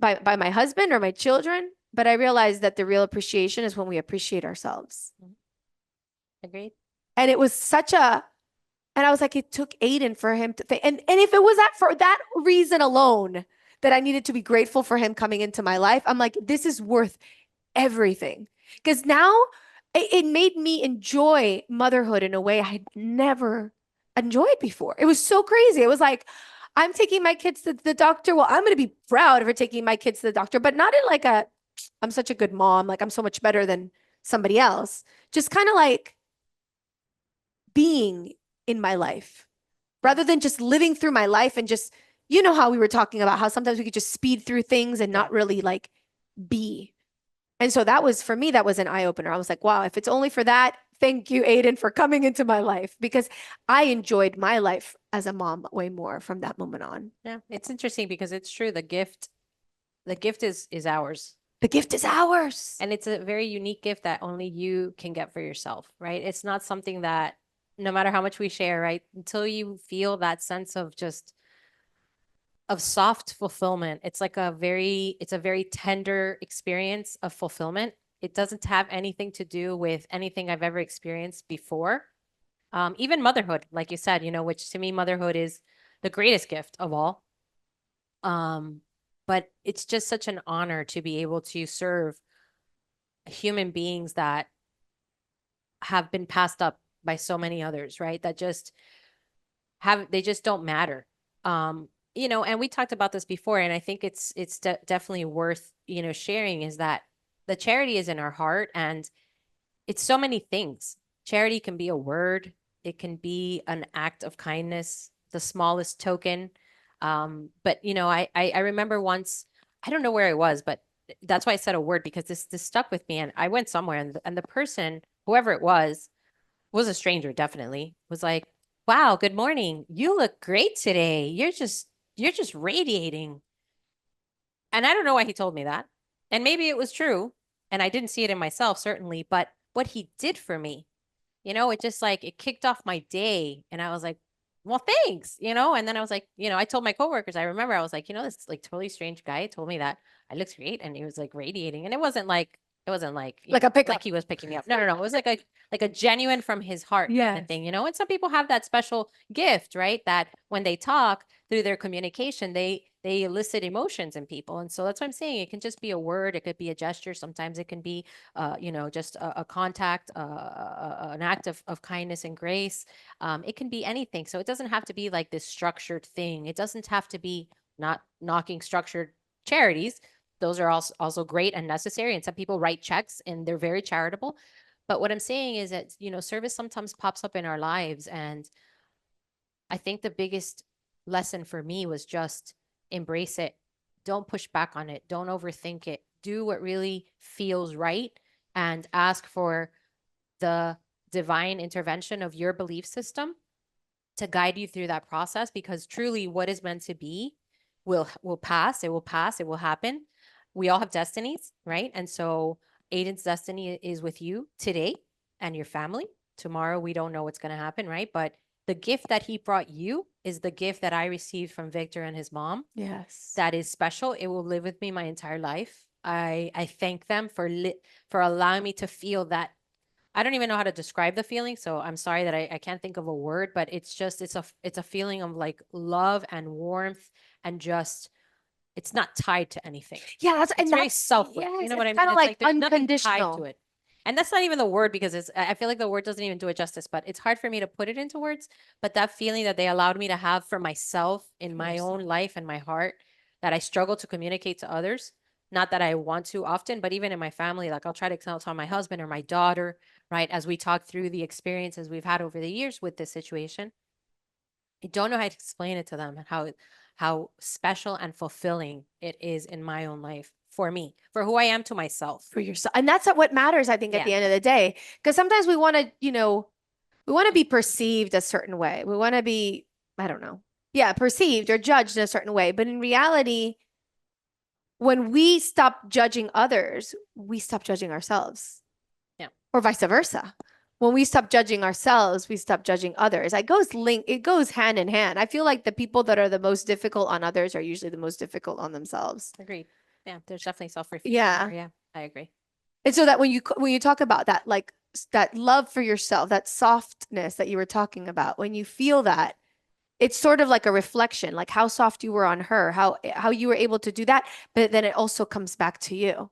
Speaker 1: my husband or my children. But I realized that the real appreciation is when we appreciate ourselves.
Speaker 2: Agreed.
Speaker 1: And it was such a And I was like, it took Aiden for him to think. And if it was that for that reason alone that I needed to be grateful for him coming into my life, I'm like, this is worth everything. Because now it made me enjoy motherhood in a way I had never enjoyed before. It was so crazy. It was like, I'm taking my kids to the doctor. Well, I'm going to be proud for taking my kids to the doctor, but not in like I'm such a good mom. Like I'm so much better than somebody else. Just kind of like being in my life rather than just living through my life and just, how we were talking about how sometimes we could just speed through things and not really like be. And so that was, for me, that was an eye opener. I was like, wow, if it's only for that, thank you, Aiden, for coming into my life because I enjoyed my life as a mom way more from that moment on.
Speaker 2: Yeah. It's interesting because it's true. The gift is ours.
Speaker 1: The gift is ours.
Speaker 2: And it's a very unique gift that only you can get for yourself, right? It's not something that no matter how much we share, right? Until you feel that sense of just of soft fulfillment, it's a very tender experience of fulfillment. It doesn't have anything to do with anything I've ever experienced before. Even motherhood, like you said, which to me, motherhood is the greatest gift of all. But it's just such an honor to be able to serve human beings that have been passed up by so many others, right? That they just don't matter. And we talked about this before, and I think it's definitely worth, sharing is that the charity is in our heart and it's so many things. Charity can be a word, it can be an act of kindness, the smallest token. But I remember once, I don't know where I was, but that's why I said a word because this stuck with me. And I went somewhere, and the person, whoever it was a stranger, definitely, was like, "Wow, good morning. You look great today. You're just radiating." And I don't know why he told me that. And maybe it was true, and I didn't see it in myself, certainly, but what he did for me, it just like it kicked off my day. And I was like, well, thanks, and then I was like, I told my coworkers, I remember I was like, this like totally strange guy told me that I looked great and he was like radiating. And it wasn't like
Speaker 1: Like a pickup.
Speaker 2: like he was picking me up. No, no, no. It was like a genuine from his heart kind of thing, and some people have that special gift, right? That when they talk through their communication, they elicit emotions in people. And so that's what I'm saying. It can just be a word, it could be a gesture, sometimes it can be just a contact, an act of kindness and grace. It can be anything. So it doesn't have to be like this structured thing. It doesn't have to be not knocking structured charities. Those are also great and necessary. And some people write checks and they're very charitable. But what I'm saying is that, service sometimes pops up in our lives. And I think the biggest lesson for me was just embrace it. Don't push back on it. Don't overthink it. Do what really feels right and ask for the divine intervention of your belief system to guide you through that process, because truly what is meant to be will pass. It will pass. It will happen. We all have destinies, right? And so Aiden's destiny is with you today and your family. Tomorrow we don't know what's going to happen, right? But the gift that he brought you is the gift that I received from Victor and his mom.
Speaker 1: Yes.
Speaker 2: That is special. It will live with me my entire life. I thank them for allowing me to feel that. I don't even know how to describe the feeling, so I'm sorry that I can't think of a word, but it's a feeling of like love and warmth, and just it's not tied to anything.
Speaker 1: Yeah,
Speaker 2: It's very selfless.
Speaker 1: yes,
Speaker 2: You know what I
Speaker 1: it's
Speaker 2: mean?
Speaker 1: kind of
Speaker 2: It's
Speaker 1: like
Speaker 2: like there's nothing tied to
Speaker 1: unconditional.
Speaker 2: it. And that's not even the word, because I feel like the word doesn't even do it justice, but it's hard for me to put it into words. But that feeling that they allowed me to have for myself in my own life and my heart, that I struggle to communicate to others. Not that I want to often, but even in my family, like I'll try to tell my husband or my daughter, right? As we talk through the experiences we've had over the years with this situation, I don't know how to explain it to them, and how special and fulfilling it is in my own life, for me, for who I am to myself.
Speaker 1: For yourself. And that's what matters, I think, at
Speaker 2: Yeah.
Speaker 1: the end of the day. Because sometimes we want to, we want to be perceived a certain way. We want to be, I don't know. Yeah, perceived or judged in a certain way. But in reality, when we stop judging others, we stop judging ourselves.
Speaker 2: Yeah.
Speaker 1: Or vice versa. When we stop judging ourselves, we stop judging others. It goes hand in hand. I feel like the people that are the most difficult on others are usually the most difficult on themselves.
Speaker 2: Agreed. Yeah, there's definitely self-reflection.
Speaker 1: Yeah.
Speaker 2: Yeah, I agree.
Speaker 1: And so that when you talk about that, like that love for yourself, that softness that you were talking about, when you feel that, it's sort of like a reflection, like how soft you were on her, how you were able to do that, but then it also comes back to you.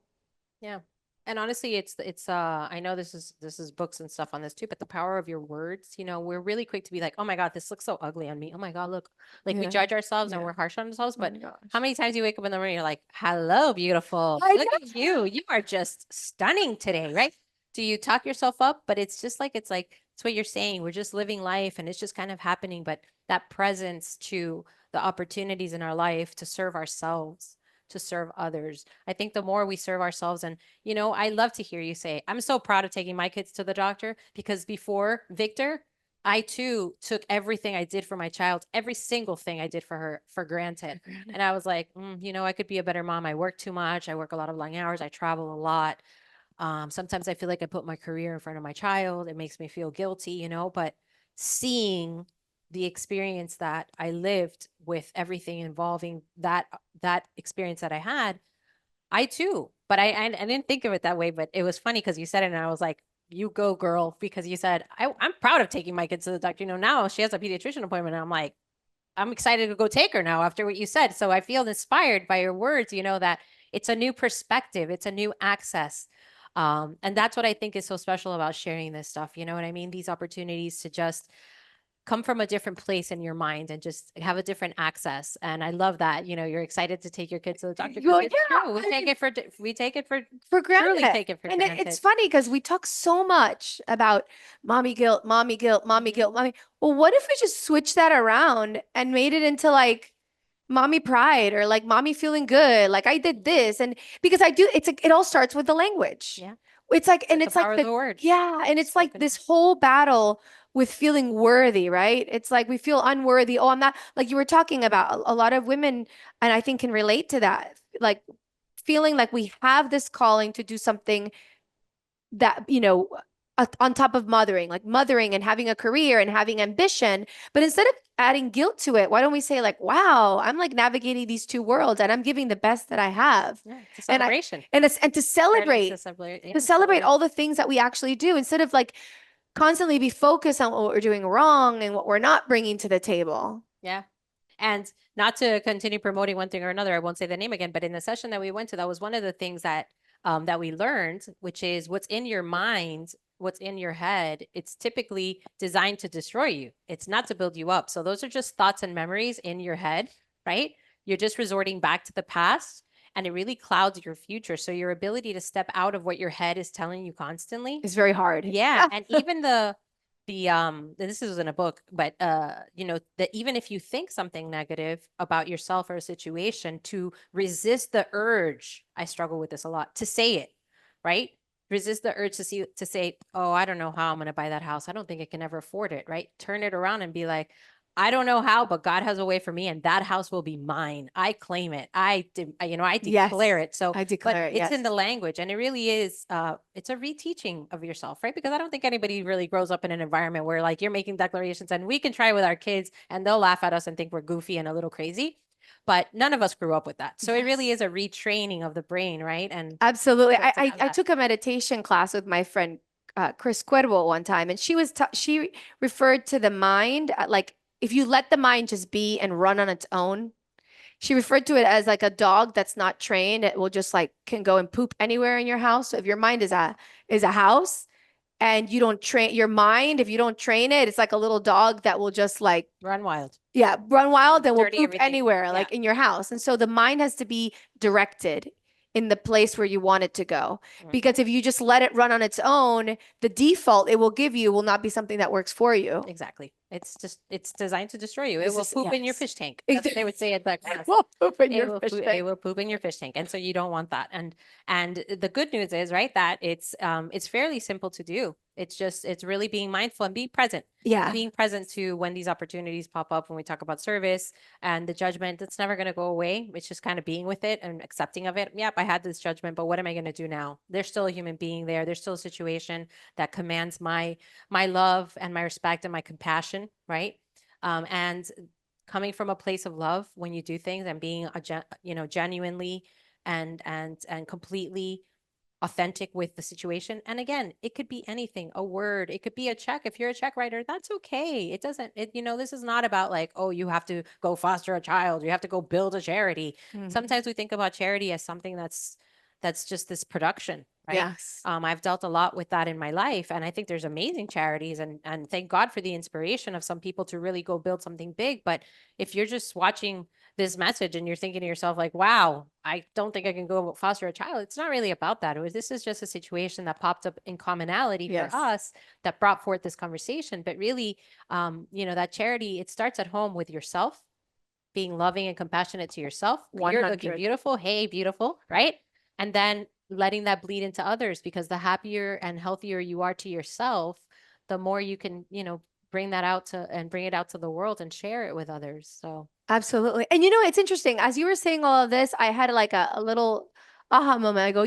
Speaker 2: Yeah. And honestly, it's I know this is books and stuff on this too, but the power of your words, we're really quick to be like, "Oh my God, this looks so ugly on me. Oh my God, look." Like we
Speaker 1: Yeah.
Speaker 2: judge ourselves and
Speaker 1: Yeah.
Speaker 2: we're harsh on ourselves,
Speaker 1: Oh my
Speaker 2: but
Speaker 1: gosh.
Speaker 2: how many times you wake up in the morning, you're like, "Hello, beautiful.
Speaker 1: I
Speaker 2: Look
Speaker 1: know.
Speaker 2: at you. You are just stunning today," right? Do you talk yourself up? But it's what you're saying. We're just living life and it's just kind of happening, but that presence to the opportunities in our life to serve ourselves, to serve others. I think the more we serve ourselves, and I love to hear you say, I'm so proud of taking my kids to the doctor, because before Victor, I too took everything I did for my child, every single thing I did for her, for granted. And I was like, I could be a better mom. I work too much. I work a lot of long hours. I travel a lot. Sometimes I feel like I put my career in front of my child. It makes me feel guilty, but seeing the experience that I lived with everything involving that experience that I had, I too, but I didn't think of it that way. But it was funny because you said it, and I was like, "You go, girl," because you said I'm proud of taking my kids to the doctor. Now she has a pediatrician appointment, and I'm like, I'm excited to go take her now after what you said. So I feel inspired by your words. That it's a new perspective, it's a new access. And that's what I think is so special about sharing this stuff. You know what I mean? These opportunities to just come from a different place in your mind and just have a different access. And I love that, you're excited to take your kids to the doctor, because
Speaker 1: Well,
Speaker 2: it's
Speaker 1: yeah,
Speaker 2: true. We take it for
Speaker 1: for
Speaker 2: truly
Speaker 1: granted.
Speaker 2: take it for
Speaker 1: And
Speaker 2: granted.
Speaker 1: it's funny because we talk so much about mommy guilt, mommy guilt, mommy guilt, mommy. Well, what if we just switch that around and made it into like mommy pride, or like mommy feeling good, like I did this? And because it all starts with the language.
Speaker 2: Yeah.
Speaker 1: It's like, and
Speaker 2: The
Speaker 1: it's like
Speaker 2: power of the word.
Speaker 1: yeah, and it's like
Speaker 2: Spoken
Speaker 1: this
Speaker 2: word.
Speaker 1: whole battle with feeling worthy, right? It's like we feel unworthy. Oh, I'm not, like you were talking about, a lot of women, and I think can relate to that, like feeling like we have this calling to do something that, on top of mothering, like mothering and having a career and having ambition. But instead of adding guilt to it, why don't we say like, wow, I'm like navigating these two worlds and I'm giving the best that I have.
Speaker 2: Yeah. It's a
Speaker 1: And I,
Speaker 2: celebration.
Speaker 1: and to
Speaker 2: Learning to
Speaker 1: celebrate,
Speaker 2: celebrate. Yeah,
Speaker 1: to celebrate all the things that we actually do, instead of like constantly be focused on what we're doing wrong and what we're not bringing to the table.
Speaker 2: Yeah. And not to continue promoting one thing or another, I won't say the name again, but in the session that we went to, that was one of the things that we learned, which is what's in your mind, what's in your head. It's typically designed to destroy you. It's not to build you up. So those are just thoughts and memories in your head, right? You're just resorting back to the past. and it really clouds your future. So your ability to step out of what your head is telling you constantly.
Speaker 1: It's very hard.
Speaker 2: Yeah, and even this is in a book, but that even if you think something negative about yourself or a situation, to resist the urge, I struggle with this a lot, to say it, right? Resist the urge to say, oh, I don't know how I'm going to buy that house. I don't think I can ever afford it, right? Turn it around and be like, I don't know how, but God has a way for me, and that house will be mine. I claim it. I
Speaker 1: Yes.
Speaker 2: declare it. So,
Speaker 1: I
Speaker 2: but
Speaker 1: declare it.
Speaker 2: it's
Speaker 1: Yes.
Speaker 2: in the language, and it really is. It's a reteaching of yourself, right? Because I don't think anybody really grows up in an environment where like you're making declarations, and we can try with our kids, and they'll laugh at us and think we're goofy and a little crazy. But none of us grew up with that. So it really
Speaker 1: Yes.
Speaker 2: is a retraining of the brain, right? And
Speaker 1: Absolutely.
Speaker 2: to have
Speaker 1: I
Speaker 2: that.
Speaker 1: took a meditation class with my friend Chris Cuervo one time, and she referred to the mind like if you let the mind just be and run on its own. She referred to it as like a dog that's not trained. It will just like can go and poop anywhere in your house. So if your mind is a house and you don't train your mind, if you don't train it, it's like a little dog that will just like
Speaker 2: Run wild.
Speaker 1: yeah, run wild and will
Speaker 2: Dirty
Speaker 1: poop
Speaker 2: everything.
Speaker 1: anywhere,
Speaker 2: Yeah.
Speaker 1: like in your house. And so the mind has to be directed in the place where you want it to go. Because if you just let it run on its own, the default it will give you will not be something that works for you.
Speaker 2: Exactly. It's designed to destroy you. It
Speaker 1: It's
Speaker 2: will
Speaker 1: just-
Speaker 2: poop in your
Speaker 1: yes.
Speaker 2: fish tank. That's what they would say at that
Speaker 1: It
Speaker 2: class.
Speaker 1: will poop in
Speaker 2: It
Speaker 1: your
Speaker 2: will
Speaker 1: fish
Speaker 2: it
Speaker 1: tank.
Speaker 2: will poop in your fish tank, and so you don't want that. And the good news is, right, that it's fairly simple to do. It's really being mindful and being present.
Speaker 1: Yeah.
Speaker 2: Being present to when these opportunities pop up, when we talk about service and the judgment, that's never going to go away. It's just kind of being with it and accepting of it. Yep, I had this judgment, but what am I going to do now? There's still a human being there. There's still a situation that commands my love and my respect and my compassion, right? And coming from a place of love when you do things and being genuinely and completely authentic with the situation. And again, it could be anything, a word, it could be a check. If you're a check writer, that's okay. It doesn't, this is not about like, oh, you have to go foster a child, you have to go build a charity. Sometimes we think about charity as something that's just this production, right?
Speaker 1: Yes.
Speaker 2: I've dealt a lot with that in my life, and I think there's amazing charities, and thank God for the inspiration of some people to really go build something big. But if you're just watching this message and you're thinking to yourself like, wow, I don't think I can go foster a child, it's not really about that. This is just a situation that popped up in commonality
Speaker 1: Yes.
Speaker 2: for us that brought forth this conversation. But really, that charity, it starts at home with yourself, being loving and compassionate to yourself. You're looking
Speaker 1: 100.
Speaker 2: beautiful. Hey, beautiful, right? And then letting that bleed into others, because the happier and healthier you are to yourself, the more you can, bring that out bring it out to the world and share it with others. So
Speaker 1: Absolutely. And it's interesting. As you were saying all of this, I had like a little aha moment. I go,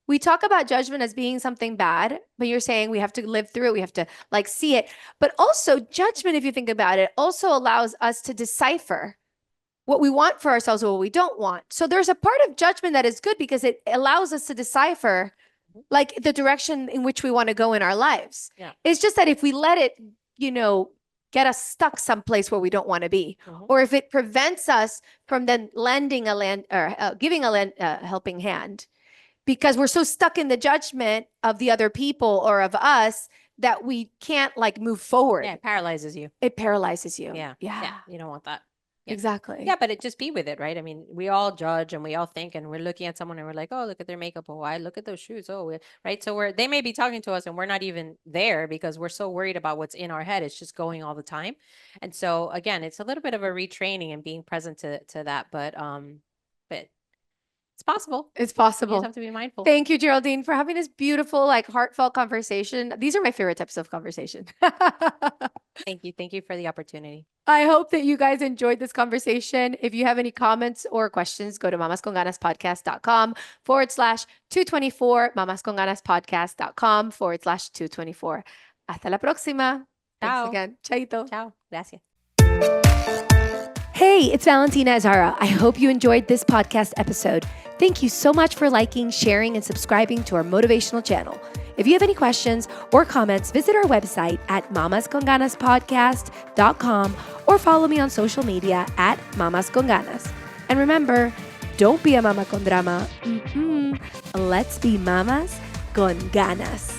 Speaker 1: we talk about judgment as being something bad, but you're saying we have to live through it. We have to like see it. But also judgment, if you think about it, also allows us to decipher what we want for ourselves or what we don't want. So there's a part of judgment that is good because it allows us to decipher like the direction in which we want to go in our lives.
Speaker 2: Yeah.
Speaker 1: It's just that if we let it, get us stuck someplace where we don't want to be, or if it prevents us from then lending a land or giving a helping hand, because we're so stuck in the judgment of the other people or of us that we can't like move forward.
Speaker 2: yeah, it paralyzes you.
Speaker 1: It paralyzes you.
Speaker 2: Yeah.
Speaker 1: Yeah.
Speaker 2: You don't want that. Yeah.
Speaker 1: Exactly.
Speaker 2: Yeah, but just be with it, right? I mean, we all judge and we all think, and we're looking at someone and we're like, oh, look at their makeup. Oh, I look at those shoes. Oh, right. So they may be talking to us and we're not even there because we're so worried about what's in our head. It's just going all the time. And so again, it's a little bit of a retraining and being present to that. But it's possible.
Speaker 1: It's
Speaker 2: You
Speaker 1: possible.
Speaker 2: just have to be mindful.
Speaker 1: Thank you, Geraldine, for having this beautiful, like heartfelt conversation. These are my favorite types of conversation.
Speaker 2: Thank you. Thank you for the opportunity.
Speaker 1: I hope that you guys enjoyed this conversation. If you have any comments or questions, go to mamasconganaspodcast.com/224, mamasconganaspodcast.com/224. Hasta la próxima. Thanks
Speaker 2: Ciao.
Speaker 1: again. Chaito.
Speaker 2: Ciao. Gracias.
Speaker 1: Hey, it's Valentina Azara. I hope you enjoyed this podcast episode. Thank you so much for liking, sharing, and subscribing to our motivational channel. If you have any questions or comments, visit our website at mamasconganaspodcast.com or follow me on social media at mamasconganas. And remember, don't be a mama con drama. Let's be mamas con ganas.